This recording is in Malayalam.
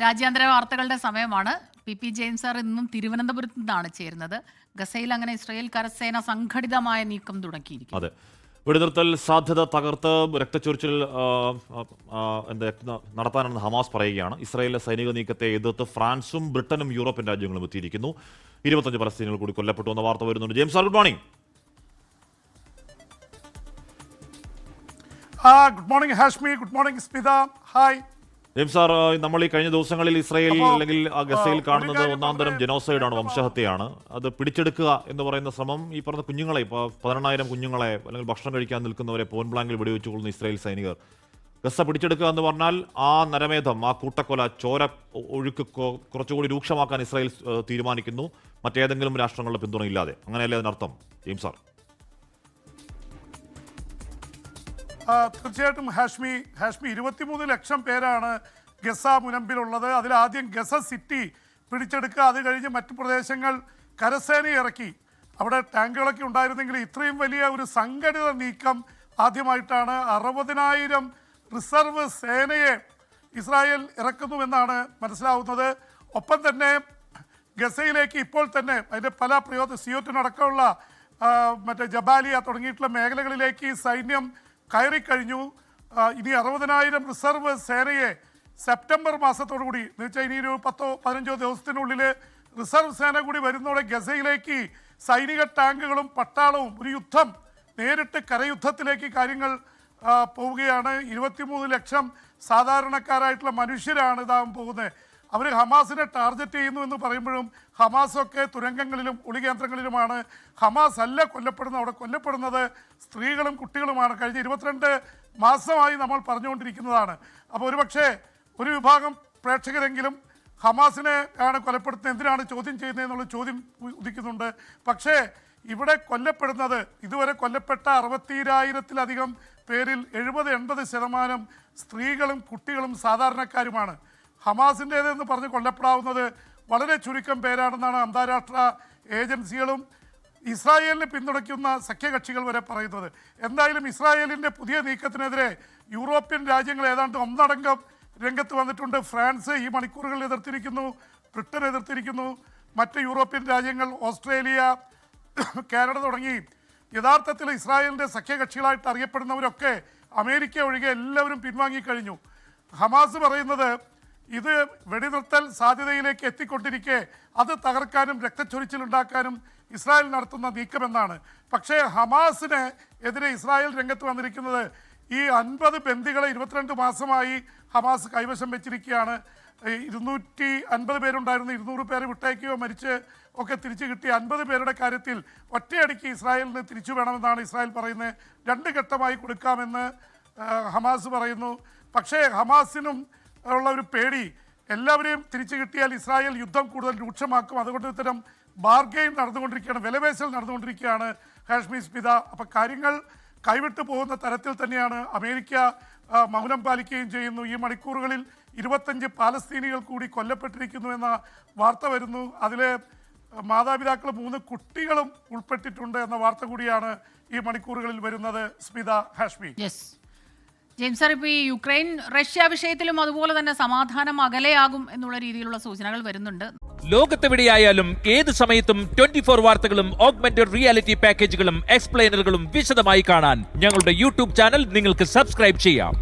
രാജ്യാന്തര വാർത്തകളുടെ സമയമാണ്. പി ജെയിംസ് സാർ ഇന്നും തിരുവനന്തപുരത്ത് നിന്നാണ് ചേരുന്നത്. ഗസയിൽ അങ്ങനെ ഇസ്രായേൽ കരസേന സംഘടിതമായ നീക്കം തുടങ്ങിയിരിക്കുന്നു. അതെ, വെടിനിർത്തൽ സാധ്യത തകർത്ത് രക്തച്ചൊരിച്ചിൽ നടത്താനെന്ന് ഹമാസ് പറയുകയാണ്. ഇസ്രായേലിലെ സൈനിക നീക്കത്തെ എതിർത്ത് ഫ്രാൻസും ബ്രിട്ടനും യൂറോപ്യൻ രാജ്യങ്ങളും എത്തിയിരിക്കുന്നു. 25 പലസ്തീനികൾ കൂടി കൊല്ലപ്പെട്ടു എന്ന വാർത്ത വരുന്നുണ്ട്. James sir, good morning. Good morning Hashmi, good morning Smitha. Hi James sir, നമ്മൾ ഈ കഴിഞ്ഞ ദിവസങ്ങളിൽ ഇസ്രായേൽ അല്ലെങ്കിൽ ഗസയിൽ കാണുന്നത് ഒന്നാം തരം ജനോസൈഡാണ്, വംശഹത്യയാണ്. അത് പിടിച്ചെടുക്കുക എന്ന് പറയുന്ന ശ്രമം, ഈ പറഞ്ഞ കുഞ്ഞുങ്ങളെ, ഇപ്പോൾ 18,000 കുഞ്ഞുങ്ങളെ അല്ലെങ്കിൽ ഭക്ഷണം കഴിക്കാൻ നിൽക്കുന്നവരെ പോയിന്റ് ബ്ലാങ്കിൽ വെടിവെച്ചു കൊള്ളുന്ന ഇസ്രായേൽ സൈനികർ. ഗസ പിടിച്ചെടുക്കുക എന്ന് പറഞ്ഞാൽ ആ നരമേധം, ആ കൂട്ടക്കൊല, ചോര ഒഴുക്ക് കുറച്ചുകൂടി രൂക്ഷമാക്കാൻ ഇസ്രായേൽ തീരുമാനിക്കുന്നു, മറ്റേതെങ്കിലും രാഷ്ട്രങ്ങളുടെ പിന്തുണയില്ലാതെ. അങ്ങനെയല്ലേ അതിനർത്ഥം, ജെയിംസ് സാർ? തീർച്ചയായിട്ടും ഹാഷ്മി, 23 ലക്ഷം പേരാണ് ഗസ മുനമ്പിലുള്ളത്. അതിലാദ്യം ഗസ സിറ്റി പിടിച്ചെടുക്കുക, അത് കഴിഞ്ഞ് മറ്റു പ്രദേശങ്ങൾ കരസേന ഇറക്കി. അവിടെ ടാങ്കുകളൊക്കെ ഉണ്ടായിരുന്നെങ്കിൽ ഇത്രയും വലിയ ഒരു സംഘടിത നീക്കം ആദ്യമായിട്ടാണ്. 60,000 റിസർവ് സേനയെ ഇസ്രായേൽ ഇറക്കുന്നുവെന്നാണ് മനസ്സിലാവുന്നത്. ഒപ്പം തന്നെ ഗസയിലേക്ക് ഇപ്പോൾ തന്നെ അതിൻ്റെ പല സിയോറ്റിനടക്കമുള്ള മറ്റേ ജബാലിയ തുടങ്ങിയിട്ടുള്ള മേഖലകളിലേക്ക് സൈന്യം കയറിക്കഴിഞ്ഞു. ഇനി 60,000 റിസർവ് സേനയെ സെപ്റ്റംബർ മാസത്തോടുകൂടി, എന്ന് വെച്ചാൽ ഇനി ഒരു 10-15 ദിവസത്തിനുള്ളിൽ റിസർവ് സേന കൂടി വരുന്നതോടെ ഗസയിലേക്ക് സൈനിക ടാങ്കുകളും പട്ടാളവും ഒരു യുദ്ധം, നേരിട്ട് കരയുദ്ധത്തിലേക്ക് കാര്യങ്ങൾ പോവുകയാണ്. 23 ലക്ഷം സാധാരണക്കാരായിട്ടുള്ള മനുഷ്യരാണ് ഇതാകാൻ പോകുന്നത്. അവർ ഹമാസിനെ ടാർഗറ്റ് ചെയ്യുന്നു എന്ന് പറയുമ്പോഴും ഹമാസൊക്കെ തുരങ്കങ്ങളിലും ഒളികേന്ദ്രങ്ങളിലുമാണ്. ഹമാസ് അല്ല കൊല്ലപ്പെടുന്നത്, അവിടെ കൊല്ലപ്പെടുന്നത് സ്ത്രീകളും കുട്ടികളുമാണ്. കഴിഞ്ഞ 22 മാസമായി നമ്മൾ പറഞ്ഞുകൊണ്ടിരിക്കുന്നതാണ്. അപ്പോൾ ഒരുപക്ഷെ ഒരു വിഭാഗം പ്രേക്ഷകരെങ്കിലും ഹമാസിനെ ആണ് കൊലപ്പെടുത്തുന്നത്, എന്തിനാണ് ചോദ്യം ചെയ്യുന്നത് എന്നുള്ള ചോദ്യം ഉദിക്കുന്നുണ്ട്. പക്ഷേ ഇവിടെ കൊല്ലപ്പെടുന്നത്, ഇതുവരെ കൊല്ലപ്പെട്ട 62,000-ലധികം പേരിൽ 70-80% സ്ത്രീകളും കുട്ടികളും സാധാരണക്കാരുമാണ്. ഹമാസിൻ്റേതെന്ന് പറഞ്ഞ് കൊല്ലപ്പെടാവുന്നത് വളരെ ചുരുക്കം പേരാണെന്നാണ് അന്താരാഷ്ട്ര ഏജൻസികളും ഇസ്രായേലിനെ പിന്തുണയ്ക്കുന്ന സഖ്യകക്ഷികൾ വരെ പറയുന്നത്. എന്തായാലും ഇസ്രായേലിൻ്റെ പുതിയ നീക്കത്തിനെതിരെ യൂറോപ്യൻ രാജ്യങ്ങൾ ഏതാണ്ട് ഒന്നടങ്കം രംഗത്ത് വന്നിട്ടുണ്ട്. ഫ്രാൻസ് ഈ മണിക്കൂറുകളിൽ എതിർത്തിരിക്കുന്നു, ബ്രിട്ടൻ എതിർത്തിരിക്കുന്നു, മറ്റ് യൂറോപ്യൻ രാജ്യങ്ങൾ, ഓസ്ട്രേലിയ, കാനഡ തുടങ്ങി യഥാർത്ഥത്തിൽ ഇസ്രായേലിൻ്റെ സഖ്യകക്ഷികളായിട്ട് അറിയപ്പെടുന്നവരൊക്കെ അമേരിക്ക ഒഴികെ എല്ലാവരും പിൻവാങ്ങിക്കഴിഞ്ഞു. ഹമാസ് പറയുന്നത് ഇത് വെടിനിർത്തൽ സാധ്യതയിലേക്ക് എത്തിക്കൊണ്ടിരിക്കെ അത് തകർക്കാനും രക്തച്ചൊരിച്ചിലുണ്ടാക്കാനും ഇസ്രായേൽ നടത്തുന്ന നീക്കമെന്നാണ്. പക്ഷേ ഹമാസിന് എതിരെ ഇസ്രായേൽ രംഗത്ത് വന്നിരിക്കുന്നത് ഈ 50 ബന്ദികളെ 22 മാസമായി ഹമാസ് കൈവശം വെച്ചിരിക്കുകയാണ്. 250 പേരുണ്ടായിരുന്നു, 200 പേര് വിട്ടയക്കുകയോ മരിച്ച് ഒക്കെ തിരിച്ചു കിട്ടി. 50 പേരുടെ കാര്യത്തിൽ ഒറ്റയടിക്ക് ഇസ്രായേലിന് തിരിച്ചു വേണമെന്നാണ് ഇസ്രായേൽ പറയുന്നത്. 2 ഘട്ടമായി കൊടുക്കാമെന്ന് ഹമാസ് പറയുന്നു. പക്ഷേ ഹമാസിനും ഉള്ള ഒരു പേടി, എല്ലാവരെയും തിരിച്ചു കിട്ടിയാൽ ഇസ്രായേൽ യുദ്ധം കൂടുതൽ രൂക്ഷമാക്കും. അതുകൊണ്ട് ഇത്തരം ബാർഗെയിൻ നടന്നുകൊണ്ടിരിക്കുകയാണ്, വിലപേശൽ നടന്നുകൊണ്ടിരിക്കുകയാണ് ഹാഷ്മി, സ്മിത. അപ്പം കാര്യങ്ങൾ കൈവിട്ടു പോകുന്ന തരത്തിൽ തന്നെയാണ്. അമേരിക്ക മൗനം പാലിക്കുകയും ചെയ്യുന്നു. ഈ മണിക്കൂറുകളിൽ 25 പാലസ്തീനികൾ കൂടി കൊല്ലപ്പെട്ടിരിക്കുന്നു എന്ന വാർത്ത വരുന്നു. അതിലെ മാതാപിതാക്കൾ 3 കുട്ടികളും ഉൾപ്പെട്ടിട്ടുണ്ട് എന്ന വാർത്ത കൂടിയാണ് ഈ മണിക്കൂറുകളിൽ വരുന്നത്. സ്മിത, ഹാഷ്മി. ജെയിംസ് സാർ, ഇപ്പോൾ ഈ യുക്രൈൻ റഷ്യ വിഷയത്തിലും അതുപോലെ തന്നെ സമാധാനം അകലെയാകും എന്നുള്ള രീതിയിലുള്ള സൂചനകൾ വരുന്നുണ്ട്. ലോകത്തെവിടെയായാലും ഏത് സമയത്തും 24 വാർത്തകളും ഓഗ്മെന്റഡ് റിയാലിറ്റി പാക്കേജുകളും എക്സ്പ്ലെയിനറുകളും വിശദമായി കാണാൻ ഞങ്ങളുടെ യൂട്യൂബ് ചാനൽ നിങ്ങൾക്ക് സബ്സ്ക്രൈബ് ചെയ്യാം.